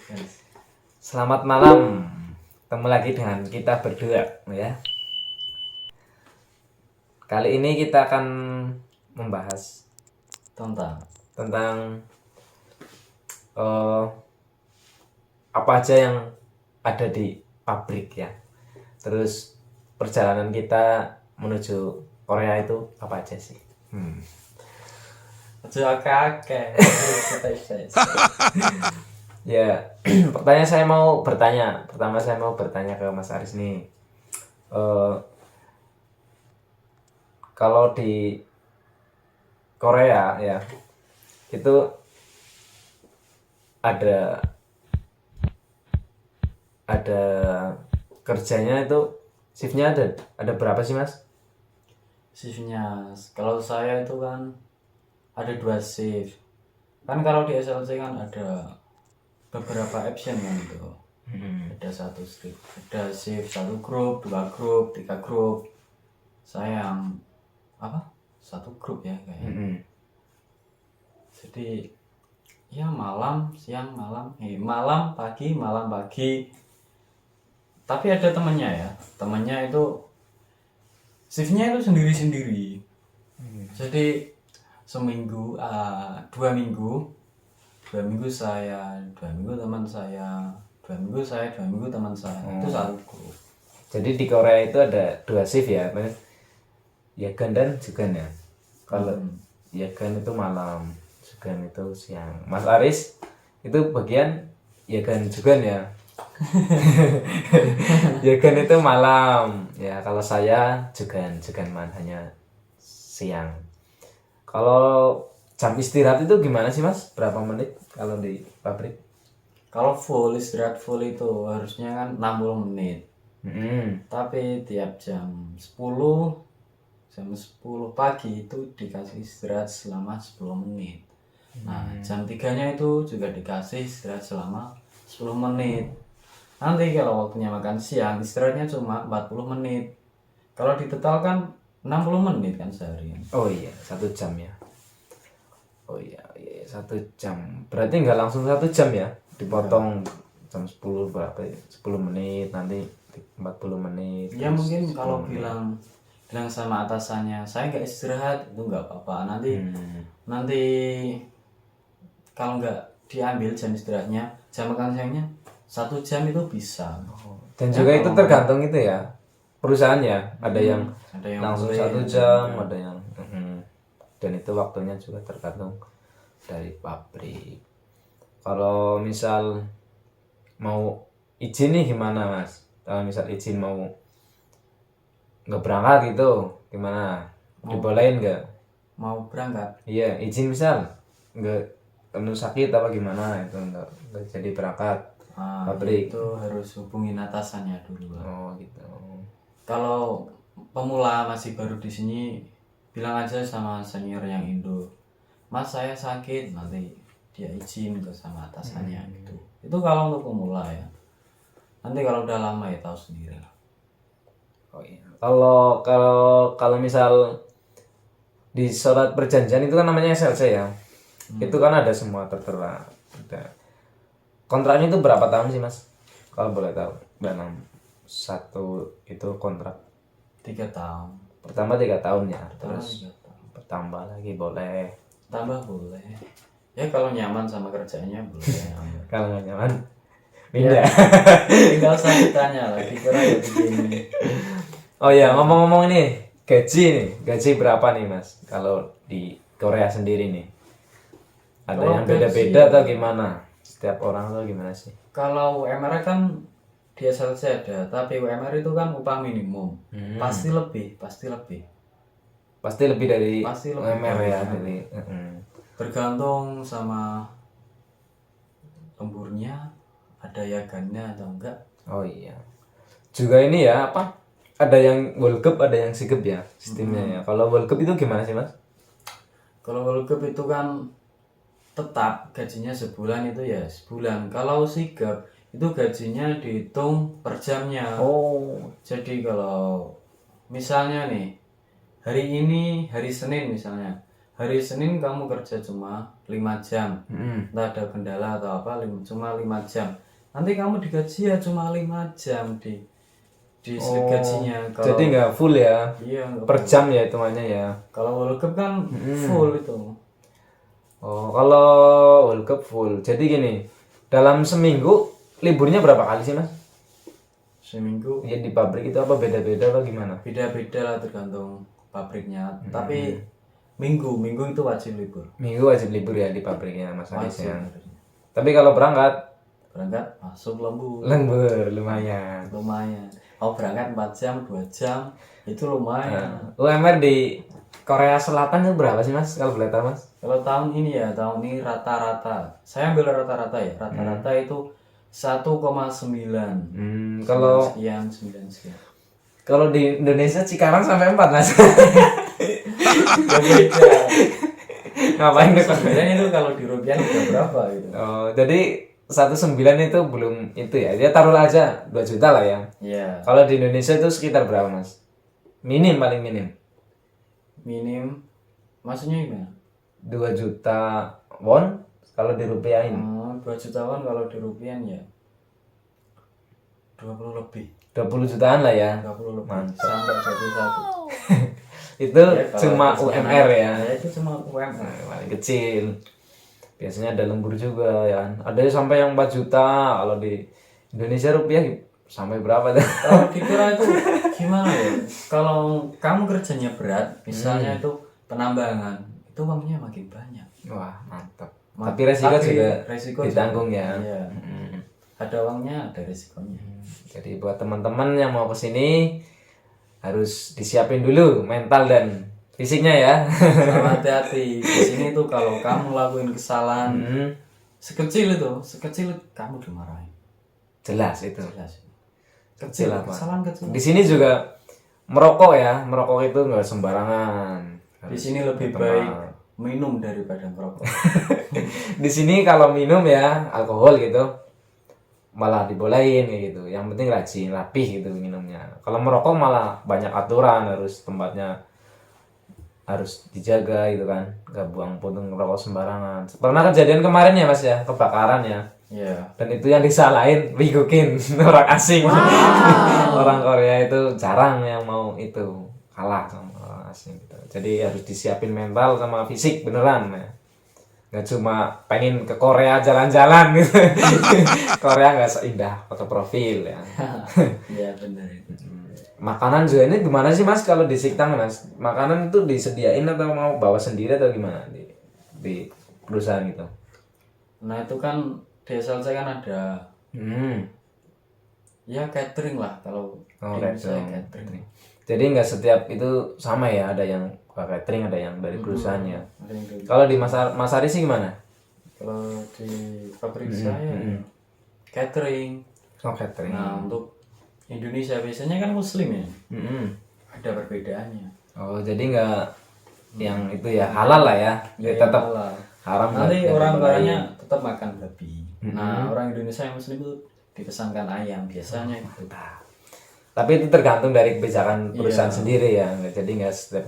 Yes. Selamat malam. Ketemu lagi dengan kita berdua ya. Kali ini kita akan membahas tentang apa aja yang ada di pabrik ya. Terus perjalanan kita menuju Korea itu apa aja sih? Aja kakek. Ya, pertama saya mau bertanya ke Mas Aris nih. Kalau di Korea ya, itu ada kerjanya itu shiftnya ada berapa sih Mas? Shiftnya, kalau saya itu kan ada 2 shift. Kan kalau di SLC kan ada beberapa option kan itu. Ada satu shift, ada shift 1 grup, 2 grup, 3 grup. Saya yang satu grup ya kayaknya. Jadi ya malam, siang, malam, pagi, malam, pagi. Tapi ada temannya itu shiftnya itu sendiri-sendiri. Jadi seminggu, 2 minggu saya, 2 minggu teman saya, 2 minggu saya, 2 minggu teman saya. Itu satu grup. Jadi di Korea itu ada 2 shift ya, Yagan dan Jugan ya. Kalau Yagan itu malam, Jugan itu siang. Mas Aris itu bagian Yagan Jugan ya. Yagan itu malam ya. Kalau saya Jugan man hanya siang. Kalau jam istirahat itu gimana sih Mas? Berapa menit kalau di pabrik? Kalau istirahat full itu harusnya kan 60 menit. Tapi tiap jam 10 pagi itu dikasih istirahat selama 10 menit. Nah, jam 3-nya itu juga dikasih istirahat selama 10 menit. Nanti kalau waktunya makan siang, istirahatnya cuma 40 menit. Kalau ditotal kan 60 menit kan sehari. Oh iya, 1 jam ya. Oh iya, 1 jam. Berarti nggak langsung 1 jam ya? Dipotong jam 10 berapa ya? 10 menit, nanti 40 menit. Ya mungkin kalau bilang sama atasannya, saya nggak istirahat, itu nggak apa-apa. Nanti kalau nggak diambil jam istirahatnya, jam makan siangnya 1 jam itu bisa. Dan juga itu tergantung itu ya, perusahaannya. Ada yang langsung boleh, 1 jam, ada yang dan itu waktunya juga tergantung dari pabrik. Kalau misal mau izin nih gimana Mas? Kalau misal izin mau nggak berangkat gitu gimana? Dibolehin nggak? Mau berangkat? Iya, izin misal nggak kamu sakit apa gimana itu nggak jadi berangkat pabrik. Itu harus hubungin atasannya dulu. Oh gitu. Kalau pemula masih baru di sini, bilang aja sama senior yang Indo, Mas saya sakit, nanti dia izin ke sama atasannya gitu. Itu kalau untuk pemula ya. Nanti kalau udah lama ya tahu sendiri lah. Oh iya. Kalau misal di surat perjanjian itu kan namanya SLC ya. Itu kan ada semua tertera. Kontraknya itu berapa tahun sih Mas? Kalau boleh tahu. Dalam satu itu kontrak 3 tahun. pertama 3 tahun ya. Terus bertambah lagi boleh. Tambah boleh. Ya kalau nyaman sama kerjanya boleh. Kalau nggak nyaman pindah. Tinggal usah ditanya lagi kira ya begini. Oh ya, ngomong-ngomong ini gaji berapa nih Mas? Kalau di Korea sendiri nih, ada Kalau yang beda-beda atau gimana? Setiap orang tuh gimana sih? Kalau UMR kan di SLC ada, tapi UMR itu kan upah minimum. Pasti lebih. Pasti lebih dari UMR ya, dari tergantung sama lemburnya, ada yagannya atau enggak. Oh iya. Juga ini ya apa? Ada yang World Cup, ada yang Sigep ya sistemnya ya. Kalau World Cup itu gimana sih Mas? Kalau World Cup itu kan tetap gajinya sebulan itu ya sebulan. Kalau Sigep itu gajinya dihitung per jamnya. Oh. Jadi kalau misalnya nih hari ini hari Senin misalnya, hari Senin kamu kerja cuma 5 jam, entah ada kendala atau apa, cuma 5 jam. Nanti kamu digaji ya cuma 5 jam di slip gajinya. Jadi nggak full ya? Iya, nggak Per jam ya hitungannya ya? Kalau World Cup kan full itu. Oh, kalau World Cup full. Jadi gini, dalam seminggu liburnya berapa kali sih mas? Seminggu Ya di pabrik itu apa beda-beda apa gimana? beda-beda lah tergantung pabriknya. Tapi minggu itu wajib libur. Minggu wajib libur ya di pabriknya mas Aris Wajib. ya. Tapi kalau berangkat Masuk lembur. lembur lumayan. Lumayan. Mau berangkat 4 jam, 2 jam itu lumayan. UMR di Korea Selatan itu berapa sih mas kalau boleh tahu mas? Kalau tahun ini rata-rata. Saya ambil rata-rata ya. Rata-rata itu 1,9. Kalau 9 sekian. kalau di Indonesia Cikarang sampai 4 mas. Ya beda. Ngapain deh? Sebenarnya itu kalau di rupiah udah berapa gitu. Oh, jadi 19 itu belum itu ya. Dia taruhlah aja 2 juta lah ya. Iya. Kalau di Indonesia itu sekitar berapa mas? Paling minim. Minim. Maksudnya gimana? 2 juta won kalau dirupiahin. 2 jutawan kalau di rupiah ya 20 lebih. 20 jutaan lah ya. 20 lebih. Sampai 21. Itu Ya, cuma UMR ya. Itu cuma UMR. Paling kecil. Biasanya ada lembur juga ya kan. Ada yang sampai yang 4 juta. Kalau di Indonesia rupiah sampai berapa tuh? Kalau dikira itu gimana ya? Kalau kamu kerjanya berat, misalnya itu penambangan, itu uangnya makin banyak. Wah, mantap. Tapi resiko ditanggung ya. Iya. Ada uangnya, ada resikonya. Jadi buat teman-teman yang mau kesini harus disiapin dulu mental dan fisiknya ya. Sama hati-hati. Di sini tuh kalau kamu lakuin kesalahan sekecil kamu dimarahin. Jelas itu. Kecil apa? Kesalahan kecil. Di sini juga merokok ya. Merokok itu nggak sembarangan. Di sini lebih baik minum daripada merokok. Di sini kalau minum ya alkohol gitu malah dibolehin kayak gitu. Yang penting rajin, rapih gitu minumnya. Kalau merokok malah banyak aturan, harus tempatnya harus dijaga gitu kan, nggak buang puntung rokok sembarangan. Pernah kejadian kemarin ya mas ya, kebakaran ya. Iya. Dan itu yang disalahin Wigukin orang asing. Orang Korea itu jarang yang mau itu kalah sama orang asing gitu. Jadi harus disiapin mental sama fisik beneran ya. Nggak cuma pengen ke Korea jalan-jalan gitu. Korea nggak seindah foto profil ya. Iya benar itu. Makanan juga ini gimana sih mas kalau di Siktang mas? Makanan itu disediain atau mau bawa sendiri atau gimana di perusahaan gitu? Nah itu kan di SLC kan ada ya catering lah kalau catering. Jadi nggak setiap itu sama ya, ada yang catering, ada yang dari perusahaannya. Kalau di Mas Aris sih gimana? Kalau di pabrik saya catering. Oh catering. Nah untuk Indonesia biasanya kan Muslim ya. Ada perbedaannya. Oh jadi nggak yang itu ya halal lah ya. Ya, tetap halal. haram. Nanti orang Koreanya tetap makan babi. Nah orang Indonesia yang Muslim itu dipesankan ayam biasanya gitu. Tapi itu tergantung dari kebijakan perusahaan sendiri ya. Jadi nggak setiap.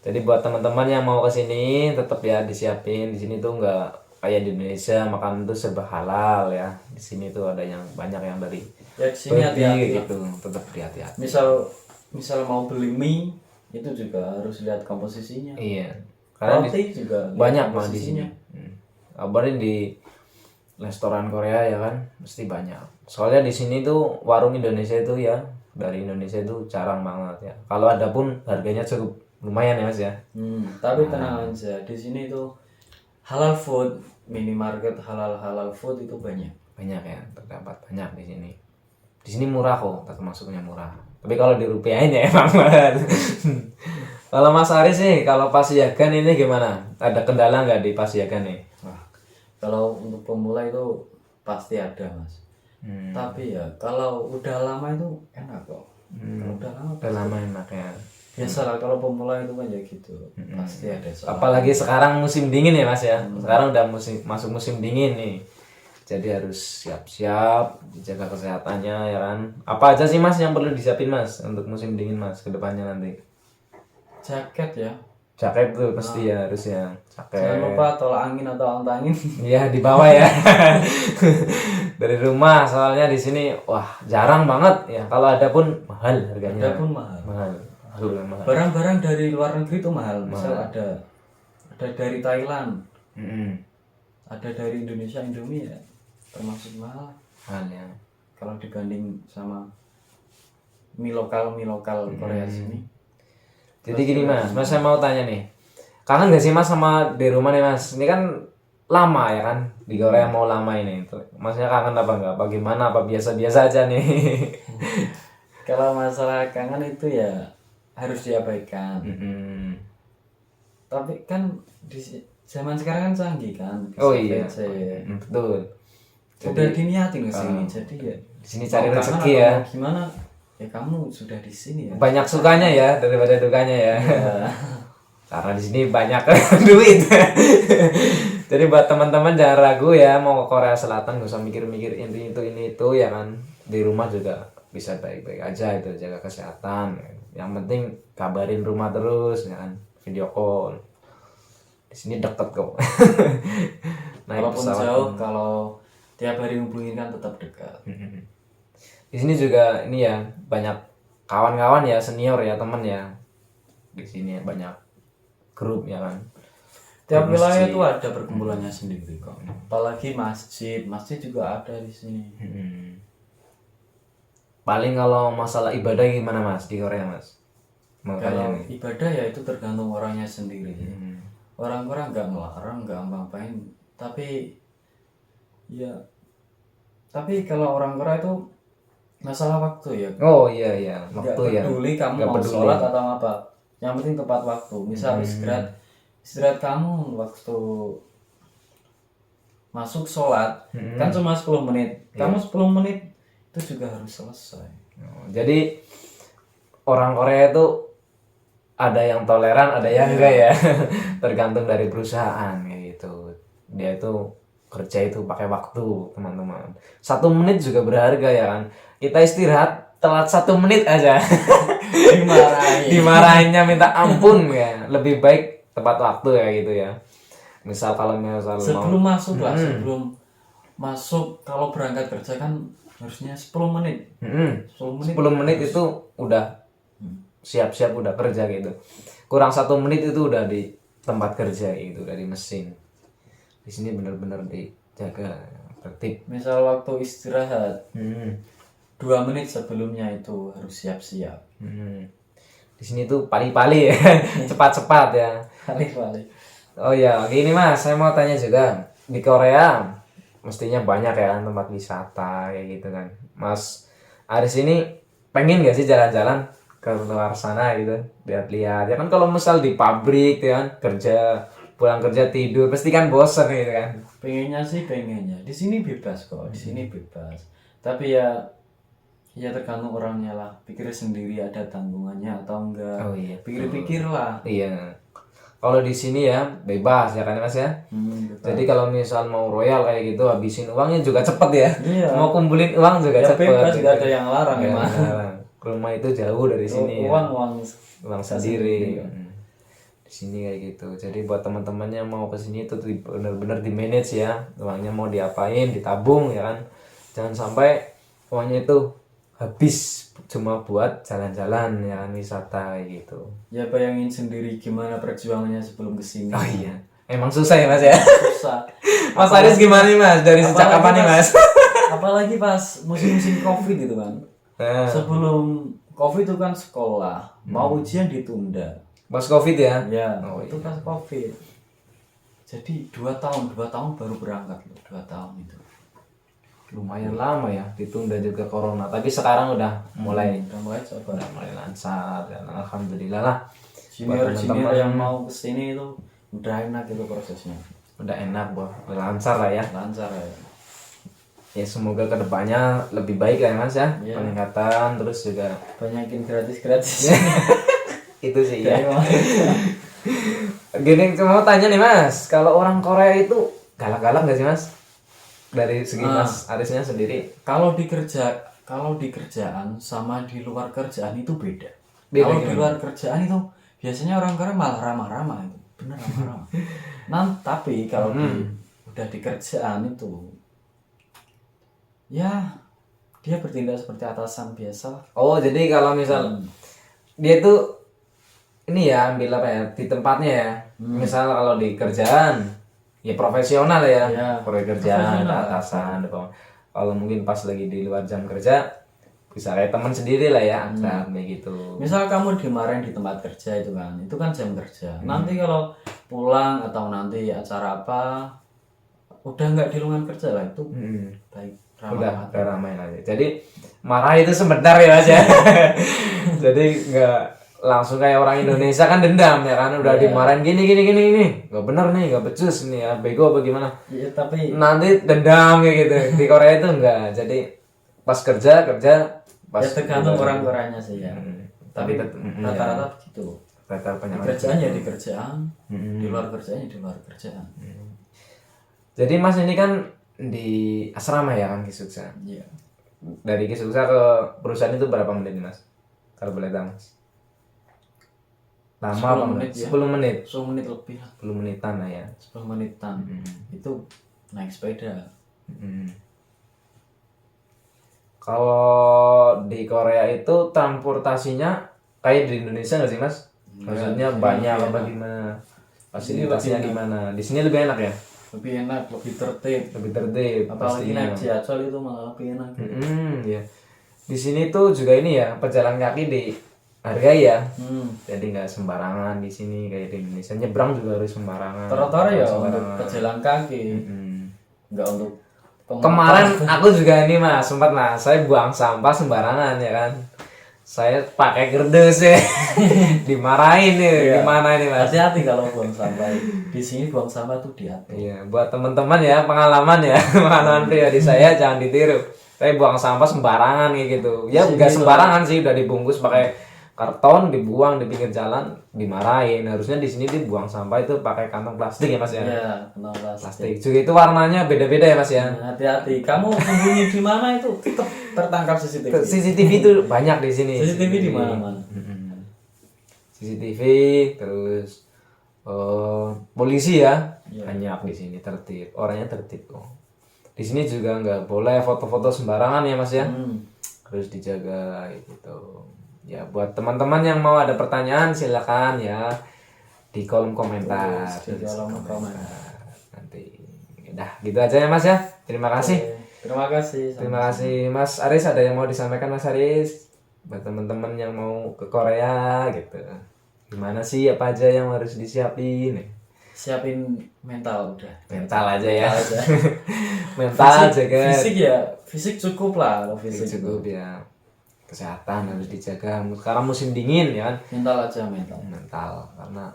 Jadi buat teman-teman yang mau kesini tetap ya disiapin. Di sini tuh nggak kayak di Indonesia makan tuh serba halal ya. Di sini tuh ada yang banyak yang dari ya di sini hati-hati gitu. Tetap hati-hati. Misal mau beli mie itu juga harus lihat komposisinya. Iya. Karena roti juga banyak mah di sini. Kabarin di restoran Korea ya kan mesti banyak. Soalnya di sini tuh warung Indonesia itu ya dari Indonesia itu jarang banget ya. Kalau ada pun harganya cukup lumayan ya mas ya. Tapi tenang aja di sini tuh halal food, minimarket halal food itu banyak. Banyak ya, terdapat banyak di sini. Di sini murah kok, termasuknya murah. Tapi kalau dirupiahin ya emang mahal. Kalau Mas Aris sih, kalau Pasiagan ini gimana? Ada kendala nggak di Pasiagan nih? Wah, kalau untuk pemula itu pasti ada mas. Tapi ya kalau udah lama itu enak kok. Kalau udah lama enak ya. Biasalah kalau pemula itu kan ya gitu. Pasti ada soal. Apalagi sekarang musim dingin ya mas ya. Sekarang udah masuk musim dingin nih. Jadi harus siap-siap, jaga kesehatannya ya kan. Apa aja sih mas yang perlu disiapin mas untuk musim dingin mas ke depannya nanti? Jaket ya. Jaket tuh pasti ya harusnya. Jaket. Jangan lupa tolak angin atau antangin. Iya di bawah ya. Dari rumah soalnya di sini wah jarang banget ya. Kalau ada pun mahal harganya. Ada pun mahal. Mahal. Mahal. Barang-barang dari luar negeri itu mahal. Misal ada dari Thailand, ada dari Indonesia, Indomie ya termasuk mahal. Mahal ya. Kalau dibanding sama mie lokal Korea sini. Jadi gini mas saya mau tanya nih, kangen gak sih mas sama di rumah nih mas? Ini kan lama ya kan di Korea mau lama ini. Masnya kangen apa enggak? Apa gimana? Apa biasa-biasa aja nih? Kalau masalah kangen itu ya harus diabaikan. Tapi kan di zaman sekarang kan canggih kan. Oh iya. Betul. Udah diniatin ke sini. Jadi ya di sini cari rezeki ya. Gimana? Ya kamu sudah di sini ya. Banyak sukanya ya daripada dukanya ya. Karena di sini banyak duit. Jadi buat teman-teman jangan ragu ya mau ke Korea Selatan gak usah mikir-mikir ini itu ya kan. Di rumah juga bisa baik-baik aja itu, jaga kesehatan. Yang penting kabarin rumah terus ya kan, video call. Di sini deket kok. Walaupun jauh kalau tiap hari hubungin kan tetap dekat. Di sini juga ini ya banyak kawan-kawan ya, senior ya, teman ya. Di sini banyak grup ya kan. Tiap wilayah itu ada perkumpulannya sendiri kok. Apalagi masjid juga ada di sini. Paling kalau masalah ibadah gimana mas di Korea mas? Kalau ibadah ya itu tergantung orangnya sendiri. Orang-orang nggak melarang, nggak ngapain. Tapi kalau orang Korea itu masalah waktu ya. Oh iya waktu ya. Gak peduli kamu mau sholat atau apa, yang penting tepat waktu. Misal istirahat kamu waktu masuk sholat kan cuma 10 menit. Kamu 10 menit itu juga harus selesai. Jadi orang Korea itu ada yang toleran, ada yang enggak ya. Tergantung dari perusahaan kayak gitu. Dia itu kerja itu pakai waktu teman-teman. 1 menit juga berharga ya kan. Kita istirahat telat 1 menit aja dimarahinnya minta ampun ya. Lebih baik tepat waktu ya gitu ya. Misal sebelum masuk lah, sebelum masuk kalau berangkat kerja kan harusnya 10 menit. 10 menit itu udah siap-siap udah kerja gitu. Kurang 1 menit itu udah di tempat kerja gitu, udah di mesin. Di sini benar-benar dijaga tertib. Misal waktu istirahat 2 menit sebelumnya itu harus siap-siap. Di sini tuh pali-pali ya, cepat-cepat ya. Pali-pali. Oh ya, gini mas, saya mau tanya juga. Di Korea mestinya banyak ya kan tempat wisata kayak gitu kan. Mas Aris ini pengen gak sih jalan-jalan ke luar sana gitu, lihat-lihat. Ya kan kalau misal di pabrik ya kan, pulang kerja tidur, pasti kan bosen gitu kan. Pengennya. Di sini bebas kok, di sini bebas. Tapi ya tergantung orangnya lah. Pikir sendiri ada tanggungannya atau enggak. Oh iya. Pikir-pikir lah. Iya. Kalau di sini ya bebas ya kan mas ya. Jadi kalau misal mau royal kayak gitu habisin uangnya juga cepet ya. Iya. Mau kumpulin uang juga cepet. Bebas, nggak ada yang larang emang. Rumah itu jauh dari sini. Uang sendiri. Di sini kayak gitu. Jadi buat teman-temannya mau ke sini itu benar-benar di manage ya. Uangnya mau diapain, ditabung ya kan. Jangan sampai uangnya itu habis cuma buat jalan-jalan ya kan, wisata kayak gitu. Ya bayangin sendiri gimana perjuangannya sebelum kesini. Oh iya, emang susah ya mas ya. Susah. Mas Aris gimana nih mas? Dari sejak kapan nih mas? Apalagi pas musim-musim COVID gitu kan. Sebelum COVID itu kan sekolah, mau ujian ditunda. Pas COVID ya? Ya, itu pas COVID. Jadi 2 tahun baru berangkat loh, 2 tahun itu. Lumayan lama ya, ditunda juga corona. Tapi sekarang udah mulai coba. Udah mulai lancar dan alhamdulillah lah. Junior yang mau kesini itu udah enak itu prosesnya. Udah enak udah lancar lah ya. Lancar ya. Ya semoga kedepannya lebih baik ya mas ya. Peningkatan terus juga banyakin gratis. Itu sih ya. Gini mau tanya nih mas, kalau orang Korea itu galak-galak gak sih mas? Dari segi mas Arisnya sendiri. Kalau di kerjaan sama di luar kerjaan itu beda. Kalau di luar kerjaan itu biasanya orang Korea malah ramah-ramah itu, bener ramah-ramah. Tapi kalau udah di kerjaan itu, ya dia bertindak seperti atasan biasa. Oh, jadi kalau misal dia tuh ini ya ambil apa ya di tempatnya ya. Misal kalau di kerjaan ya profesional ya. Kerjaan ada atasan, ada bawah. Kalau mungkin pas lagi di luar jam kerja bisa kayak teman sendiri lah ya, akrab kayak gitu. Misal kamu dimarahin di tempat kerja itu kan jam kerja. Nanti kalau pulang atau nanti acara apa, udah nggak di ruangan kerja lah itu baik. Udah ramai lagi. Jadi marah itu sebentar ya Mas ya. Jadi nggak langsung kayak orang Indonesia kan dendam ya kan, udah dimarahin gini nggak bener nih, nggak becus nih ya, bego apa gimana. Iya, tapi nanti dendam kayak gitu. Di Korea itu enggak. Jadi pas kerja pas ya tergantung orang Koreanya sih ya. Tapi rata-rata begitu. Rata-rata Di kerjaan ya di kerjaan, di luar kerjaan ya di luar kerjaan. Jadi Mas ini kan di asrama ya kan Kisuksa. Iya. Dari Kisuksa ke perusahaan itu berapa menit nih Mas? Kalau boleh tahu Mas. Lama 10 menit ya. 10 menit. 10 menit lebih lah. 10 menitan lah ya. 10 menitan. Itu naik sepeda. Kalau di Korea itu transportasinya kayak di Indonesia nggak sih Mas? Maksudnya banyak apa gimana? Fasilitasnya gimana? Di sini lebih enak ya? Lebih enak, lebih tertib. Lebih tertib. Apalagi naik Jiacol itu malah lebih enak. Ya. Di sini tuh juga ini ya pejalan kaki dihargai ya. Jadi nggak sembarangan di sini kayak di Indonesia, nyebrang juga harus sembarangan. Trotoar ya untuk pejalan kaki. Nggak untuk Kemarin aku juga ini Mas, sempat Mas, saya buang sampah sembarangan ya kan. Saya pakai kerdus ya. Dimarahin nih, gimana ini Mas? Hati-hati kalau buang sampah. Di sini buang sampah tuh diatur. Iya, buat teman-teman ya, pengalaman ya, pengalaman pribadi saya jangan ditiru. Saya buang sampah sembarangan kayak gitu. Ya enggak sembarangan sih, udah dibungkus pakai karton, dibuang di pinggir jalan, dimarahin. Harusnya di sini dibuang sampah itu pakai kantong plastik ya Mas ya. Iya, kantong plastik. Juga itu warnanya beda-beda ya Mas ya. Hati-hati, kamu sembunyi di mana itu tetap tertangkap CCTV. CCTV itu banyak di sini. CCTV di mana-mana. CCTV terus polisi ya. Banyak di sini tertib. Orangnya tertib kok. Di sini juga nggak boleh foto-foto sembarangan ya Mas ya. Harus dijaga gitu. Ya buat teman-teman yang mau ada pertanyaan silakan ya di kolom komentar. Di kolom komentar. Nanti udah gitu aja ya Mas ya. Terima kasih. Terima kasih. Terima kasih Mas Aris, ada yang mau disampaikan Mas Aris buat teman-teman yang mau ke Korea gitu. Gimana sih apa aja yang harus disiapin? Siapin mental udah. Mental aja ya. Mental aja kan. Fisik cukup lah, kalau fisik cukup ya. Kesehatan harus dijaga. Sekarang musim dingin ya kan. Mental aja mental. Karena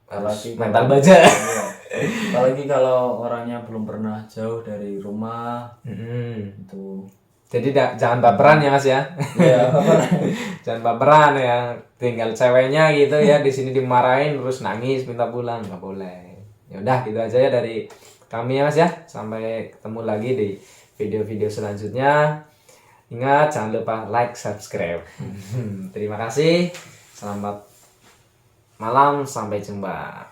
apalagi mental baja. Apalagi kalau orangnya belum pernah jauh dari rumah. Itu. Jadi jangan baperan ya Mas ya. Iya, jangan baperan ya. Tinggal ceweknya gitu ya di sini dimarahin terus nangis minta pulang, nggak boleh. Ya udah gitu aja ya dari kami ya Mas ya. Sampai ketemu lagi di video-video selanjutnya. Ingat jangan lupa like, subscribe. Terima kasih. Selamat malam, sampai jumpa.